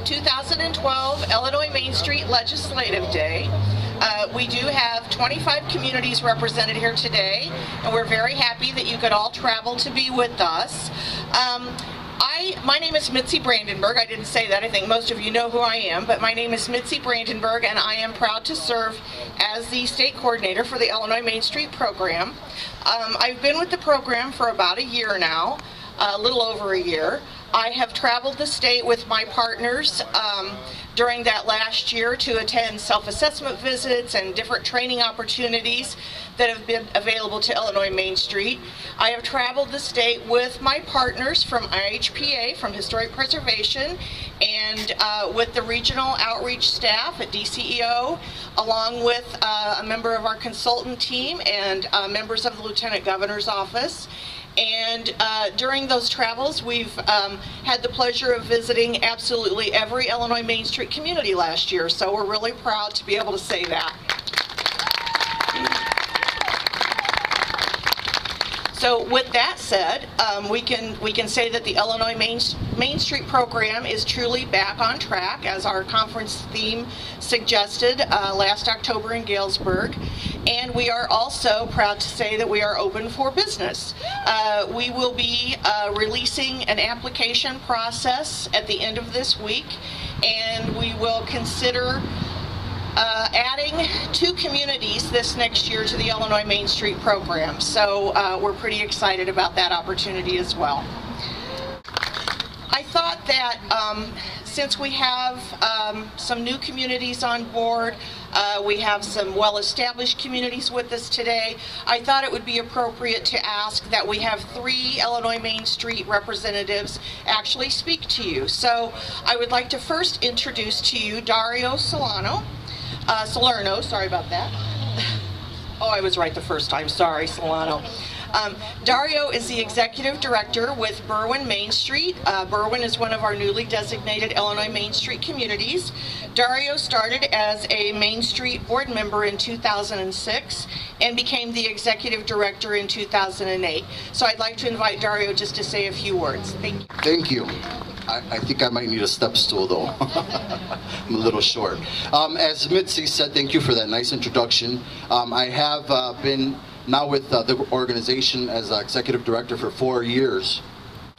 2012 Illinois Main Street Legislative Day. We do have 25 communities represented here today, and we're very happy that you could all travel to be with us. My name is Mitzi Brandenburg. I didn't say that. I think most of you know who I am, but my name is Mitzi Brandenburg, and I am proud to serve as the state coordinator for the Illinois Main Street program. I've been with the program for about a year now, a little over a year. I have traveled the state with my partners during that last year to attend self-assessment visits and different training opportunities that have been available to Illinois Main Street. I have traveled the state with my partners from IHPA, from Historic Preservation, and with the regional outreach staff at DCEO, along with a member of our consultant team and members of the Lieutenant Governor's Office. And during those travels, we've had the pleasure of visiting absolutely every Illinois Main Street community last year, so we're really proud to be able to say that. So with that said, we can say that the Illinois Main Street program is truly back on track, as our conference theme suggested last October in Galesburg. And we are also proud to say that we are open for business. We will be releasing an application process at the end of this week, and we will consider adding 2 communities this next year to the Illinois Main Street program. So we're pretty excited about that opportunity as well. I thought that since we have some new communities on board, we have some well-established communities with us today, I thought it would be appropriate to ask that we have 3 Illinois Main Street representatives actually speak to you. So I would like to first introduce to you Dario Salerno, sorry about that. Oh, I was right the first time, sorry, Salerno. Dario is the executive director with Berwyn Main Street. Berwyn is one of our newly designated Illinois Main Street communities. Dario started as a Main Street board member in 2006 and became the executive director in 2008. So I'd like to invite Dario just to say a few words. Thank you. Thank you. I think I might need a step stool, though. I'm a little short. As Mitzi said, thank you for that nice introduction. I have been now with the organization as executive director for 4 years.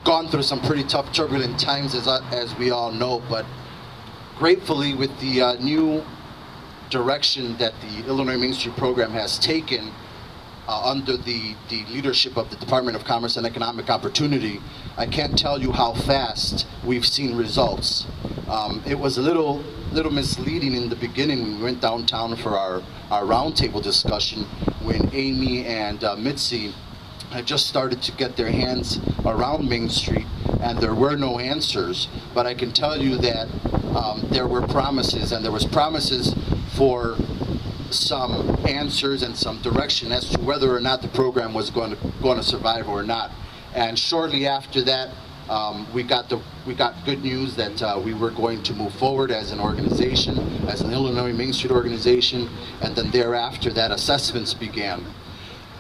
Gone through some pretty tough, turbulent times, as we all know, but gratefully with the new direction that the Illinois Main Street program has taken under the leadership of the Department of Commerce and Economic Opportunity, I can't tell you how fast we've seen results. It was a little misleading in the beginning when we went downtown for our roundtable discussion, when Amy and Mitzi had just started to get their hands around Main Street, and there were no answers. But I can tell you that there were promises, and there was promises for some answers and some direction as to whether or not the program was going to survive or not. And shortly after that, we got good news that we were going to move forward as an organization, as an Illinois Main Street organization, and then thereafter that assessments began.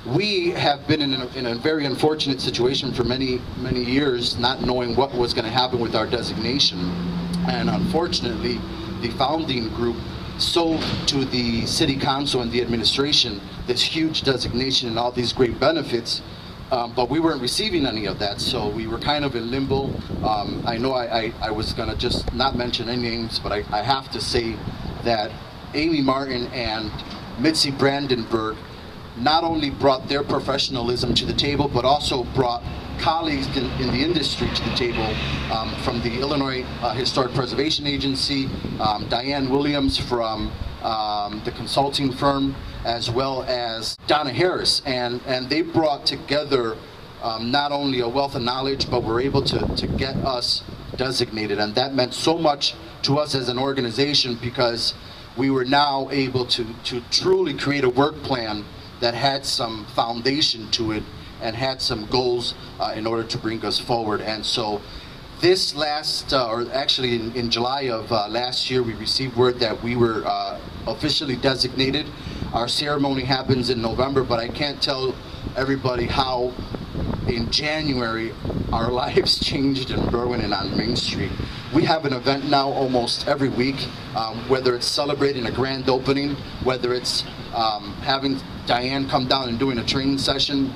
We have been in a very unfortunate situation for many years, not knowing what was going to happen with our designation. And unfortunately, the founding group sold to the city council and the administration this huge designation and all these great benefits, but we weren't receiving any of that, so we were kind of in limbo. I know I was going to just not mention any names, but I have to say that Amy Martin and Mitzi Brandenburg not only brought their professionalism to the table, but also brought colleagues in the industry to the table, from the Illinois Historic Preservation Agency, Diane Williams from the consulting firm, as well as Donna Harris, and they brought together not only a wealth of knowledge, but were able to get us designated, and that meant so much to us as an organization, because we were now able to truly create a work plan that had some foundation to it and had some goals in order to bring us forward. And so this in July of last year, we received word that we were officially designated. Our ceremony happens in November, but I can't tell everybody how in January, our lives changed in Berwyn and on Main Street. We have an event now almost every week, whether it's celebrating a grand opening, whether it's having Diane come down and doing a training session,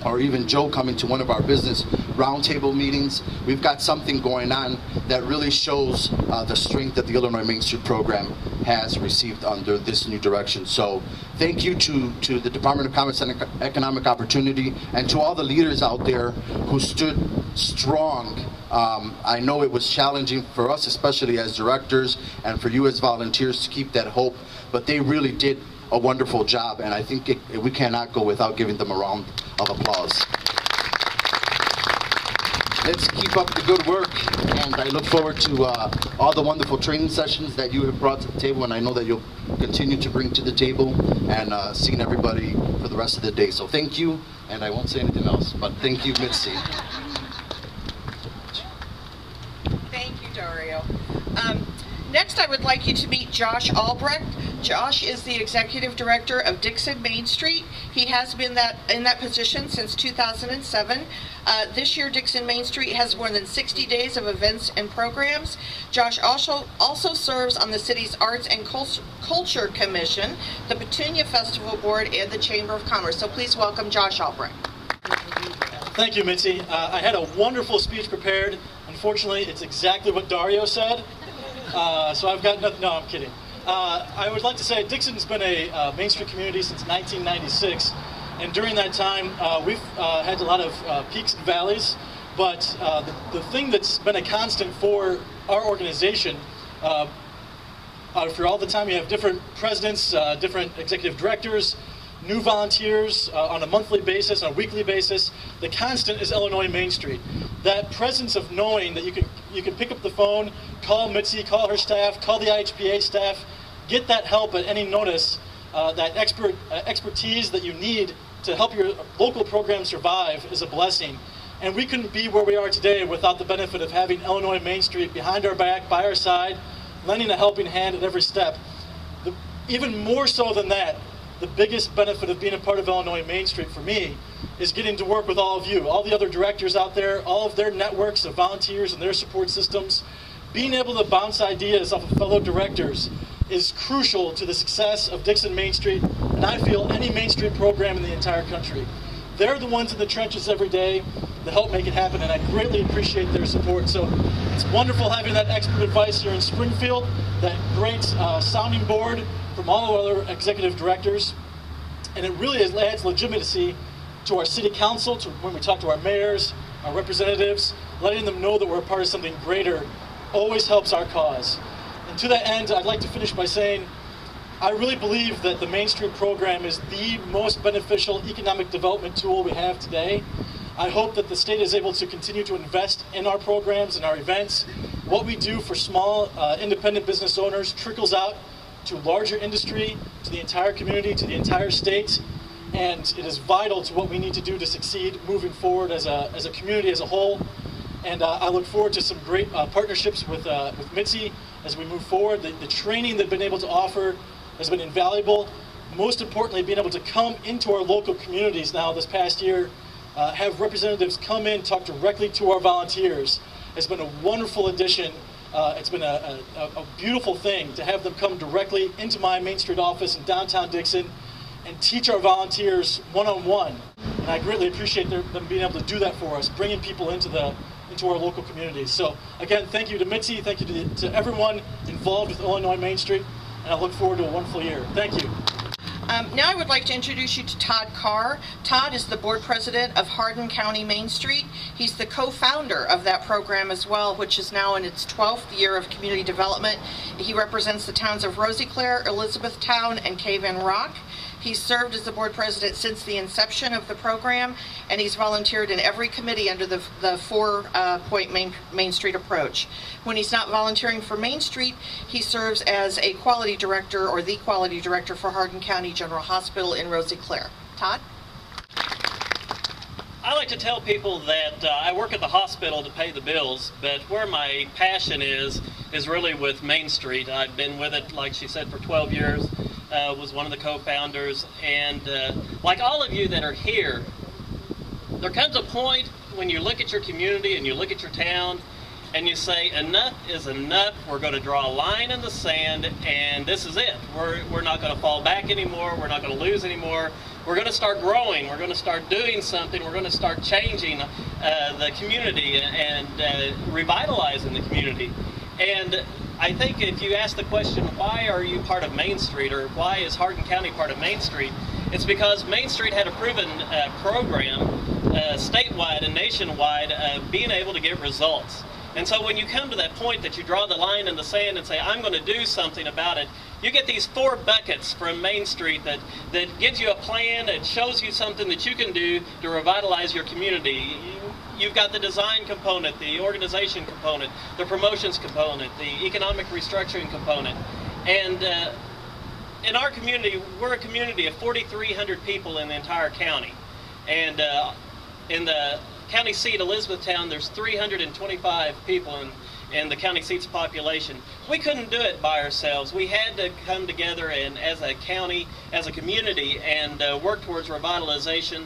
or even Joe coming to one of our business roundtable meetings. We've got something going on that really shows the strength that the Illinois Main Street program has received under this new direction. So thank you to the Department of Commerce and Economic Opportunity, and to all the leaders out there who stood strong. I know it was challenging for us, especially as directors, and for you as volunteers to keep that hope, but they really did a wonderful job, and I think we cannot go without giving them a round of applause. Let's keep up the good work, and I look forward to all the wonderful training sessions that you have brought to the table, and I know that you'll continue to bring to the table, and seeing everybody for the rest of the day. So thank you, and I won't say anything else, but thank you, Mitzi. Thank you, Dario. Next, I would like you to meet Josh Albrecht. Josh is the Executive Director of Dixon Main Street. He has been in that position since 2007. This year, Dixon Main Street has more than 60 days of events and programs. Josh also serves on the city's Arts and Culture Commission, the Petunia Festival Board, and the Chamber of Commerce. So please welcome Josh Albrecht. Thank you, Mitzi. I had a wonderful speech prepared. Unfortunately, it's exactly what Dario said. So I've got nothing. No, I'm kidding. I would like to say Dixon's been a Main Street community since 1996, and during that time we've had a lot of peaks and valleys, but the thing that's been a constant for our organization, for all the time you have different presidents, different executive directors, new volunteers on a monthly basis, on a weekly basis, the constant is Illinois Main Street. That presence of knowing that you can pick up the phone, call Mitzi, call her staff, call the IHPA staff, get that help at any notice, that expertise that you need to help your local program survive is a blessing. And we couldn't be where we are today without the benefit of having Illinois Main Street behind our back, by our side, lending a helping hand at every step. Even more so than that, the biggest benefit of being a part of Illinois Main Street for me is getting to work with all of you, all the other directors out there, all of their networks of volunteers and their support systems. Being able to bounce ideas off of fellow directors is crucial to the success of Dixon Main Street, and I feel any Main Street program in the entire country. They're the ones in the trenches every day that help make it happen, and I greatly appreciate their support. So it's wonderful having that expert advice here in Springfield, that great sounding board from all of our other executive directors, and it really adds legitimacy to our city council, to when we talk to our mayors, our representatives, letting them know that we're a part of something greater always helps our cause. And to that end, I'd like to finish by saying I really believe that the Main Street program is the most beneficial economic development tool we have today. I hope that the state is able to continue to invest in our programs and our events. What we do for small independent business owners trickles out to larger industry, to the entire community, to the entire state, and it is vital to what we need to do to succeed moving forward as a community as a whole. And I look forward to some great partnerships with Mitzi as we move forward. The training they've been able to offer has been invaluable. Most importantly, being able to come into our local communities now this past year, have representatives come in, talk directly to our volunteers, has been a wonderful addition. It's been a beautiful thing to have them come directly into my Main Street office in downtown Dixon and teach our volunteers one-on-one. And I greatly appreciate them being able to do that for us, bringing people into our local communities. So again, thank you to Mitzi, thank you to everyone involved with Illinois Main Street, and I look forward to a wonderful year. Thank you. Now I would like to introduce you to Todd Carr. Todd is the board president of Hardin County Main Street. He's the co-founder of that program as well, which is now in its 12th year of community development. He represents the towns of Rosiclare, Elizabethtown, and Cave in Rock. He's served as the board president since the inception of the program, and he's volunteered in every committee under the four-point Main Street approach. When he's not volunteering for Main Street, he serves as a quality director or the quality director for Hardin County General Hospital in Rosiclare. Todd? I like to tell people that I work at the hospital to pay the bills, but where my passion is really with Main Street. I've been with it, like she said, for 12 years. Was one of the co-founders, and like all of you that are here, There comes a point when you look at your community and you look at your town and you say, enough is enough. We're going to draw a line in the sand, and this is it. We're not going to fall back anymore. We're not going to lose anymore. We're going to start growing. We're going to start doing something. We're going to start changing the community and revitalizing the community. And I think if you ask the question, why are you part of Main Street, or why is Hardin County part of Main Street, it's because Main Street had a proven program statewide and nationwide being able to get results. And so when you come to that point that you draw the line in the sand and say, I'm going to do something about it, you get these 4 buckets from Main Street that gives you a plan, that shows you something that you can do to revitalize your community. You've got the design component, the organization component, the promotions component, the economic restructuring component. And in our community, we're a community of 4,300 people in the entire county. And in the county seat, Elizabethtown, there's 325 people in the county seat's population. We couldn't do it by ourselves. We had to come together and as a county, as a community, and work towards revitalization.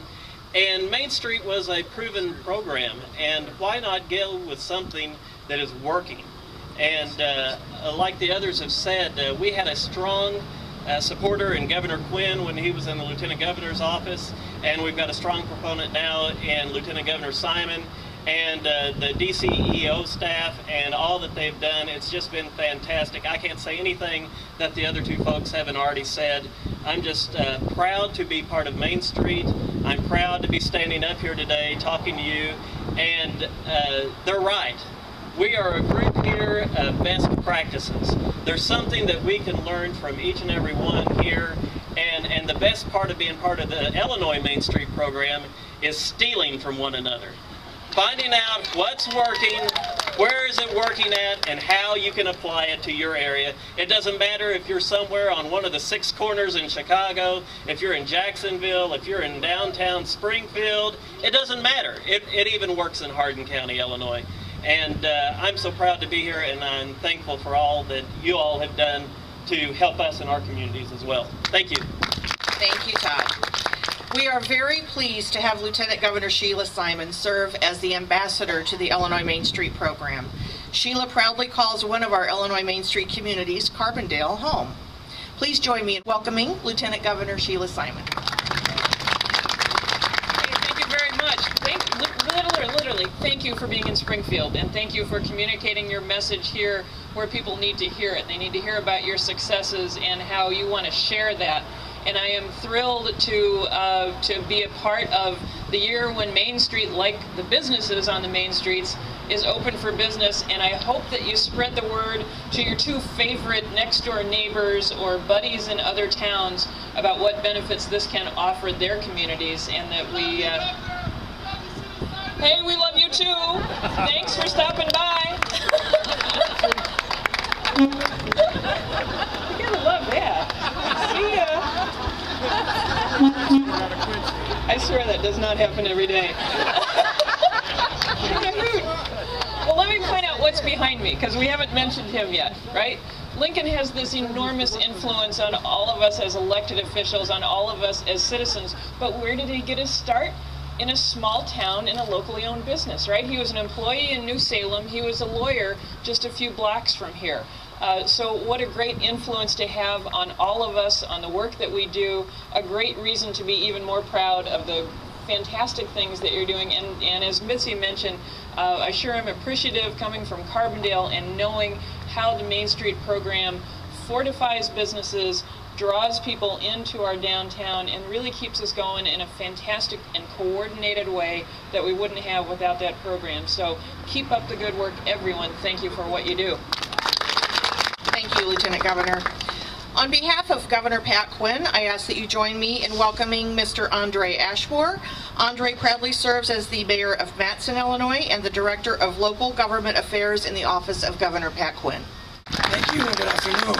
And Main Street was a proven program, and why not go with something that is working? And like the others have said, we had a strong supporter in Governor Quinn when he was in the Lieutenant Governor's office, and we've got a strong proponent now in Lieutenant Governor Simon and the DCEO staff and all that they've done. It's just been fantastic. I can't say anything that the other 2 folks haven't already said. I'm just proud to be part of Main Street. I'm proud to be standing up here today talking to you, and they're right. We are a group here of best practices. There's something that we can learn from each and every one here, and the best part of being part of the Illinois Main Street program is stealing from one another. Finding out what's working, where is it working at, and how you can apply it to your area. It doesn't matter if you're somewhere on one of the 6 corners in Chicago, if you're in Jacksonville, if you're in downtown Springfield, it doesn't matter. It even works in Hardin County, Illinois. And I'm so proud to be here, and I'm thankful for all that you all have done to help us in our communities as well. Thank you. Thank you, Todd. We are very pleased to have Lieutenant Governor Sheila Simon serve as the ambassador to the Illinois Main Street program. Sheila proudly calls one of our Illinois Main Street communities, Carbondale, home. Please join me in welcoming Lieutenant Governor Sheila Simon. Thank you very much. Literally, thank you for being in Springfield, and thank you for communicating your message here where people need to hear it. They need to hear about your successes and how you want to share that. And I am thrilled to be a part of the year when Main Street, like the businesses on the main streets, is open for business. And I hope that you spread the word to your 2 favorite next door neighbors or buddies in other towns about what benefits this can offer their communities, and that we hey, we love you too. Thanks for stopping by. You gotta love that. See ya. I swear that does not happen every day. Well, let me point out what's behind me, because we haven't mentioned him yet, right? Lincoln has this enormous influence on all of us as elected officials, on all of us as citizens. But where did he get his start? In a small town in a locally owned business, right? He was an employee in New Salem. He was a lawyer just a few blocks from here. So what a great influence to have on all of us, on the work that we do, a great reason to be even more proud of the fantastic things that you're doing. And as Mitzi mentioned, I sure am appreciative coming from Carbondale and knowing how the Main Street program fortifies businesses, draws people into our downtown, and really keeps us going in a fantastic and coordinated way that we wouldn't have without that program. So keep up the good work, everyone. Thank you for what you do. Thank you, Lieutenant Governor. On behalf of Governor Pat Quinn, I ask that you join me in welcoming Mr. Andre Ashmore. Andre proudly serves as the mayor of Matson, Illinois, and the director of local government affairs in the office of Governor Pat Quinn. Thank you, and good afternoon.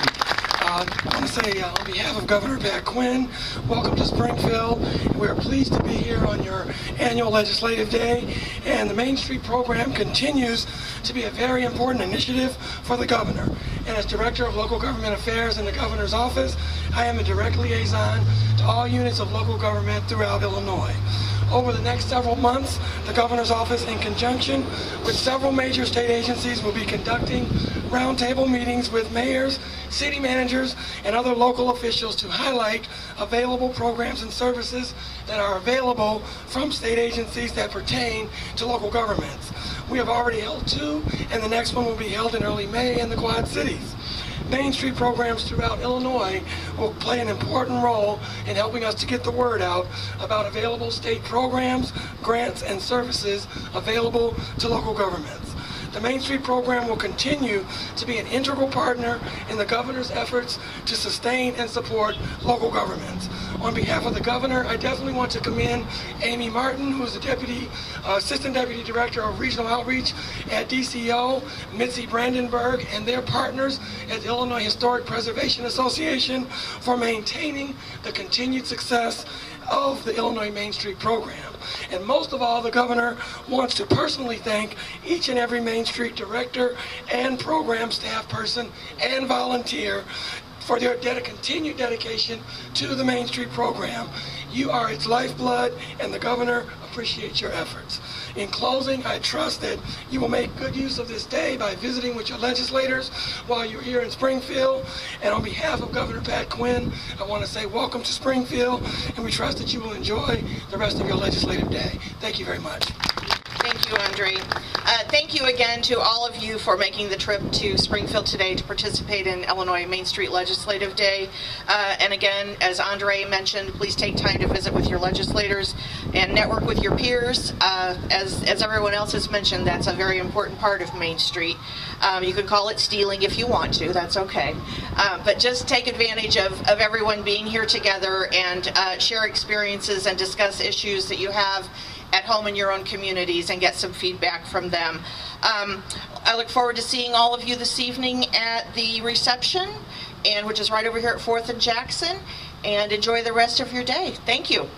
I want to say on behalf of Governor Pat Quinn, welcome to Springfield. We are pleased to be here on your annual legislative day, and the Main Street program continues to be a very important initiative for the governor. And as Director of Local Government Affairs in the governor's office, I am a direct liaison to all units of local government throughout Illinois. Over the next several months, the governor's office, in conjunction with several major state agencies, will be conducting roundtable meetings with mayors, city managers, and other local officials to highlight available programs and services that are available from state agencies that pertain to local governments. We have already held 2, and the next one will be held in early May in the Quad Cities. Main Street programs throughout Illinois will play an important role in helping us to get the word out about available state programs, grants, and services available to local governments. The Main Street program will continue to be an integral partner in the governor's efforts to sustain and support local governments. On behalf of the governor, I definitely want to commend Amy Martin, who is the Assistant Deputy Director of Regional Outreach at DCO, Mitzi Brandenburg, and their partners at the Illinois Historic Preservation Association for maintaining the continued success of the Illinois Main Street program. And most of all, the governor wants to personally thank each and every Main Street director and program staff person and volunteer for their continued dedication to the Main Street program. You are its lifeblood, and the governor appreciates your efforts. In closing, I trust that you will make good use of this day by visiting with your legislators while you're here in Springfield. And on behalf of Governor Pat Quinn, I want to say welcome to Springfield, and we trust that you will enjoy the rest of your legislative day. Thank you very much. Thank you, Andre. Thank you again to all of you for making the trip to Springfield today to participate in Illinois Main Street Legislative Day. And again, as Andre mentioned, please take time to visit with your legislators and network with your peers. As everyone else has mentioned, that's a very important part of Main Street. You can call it stealing if you want to, that's okay. But just take advantage of everyone being here together and share experiences and discuss issues that you have at home in your own communities and get some feedback from them. I look forward to seeing all of you this evening at the reception, which is right over here at 4th and Jackson, and enjoy the rest of your day. Thank you.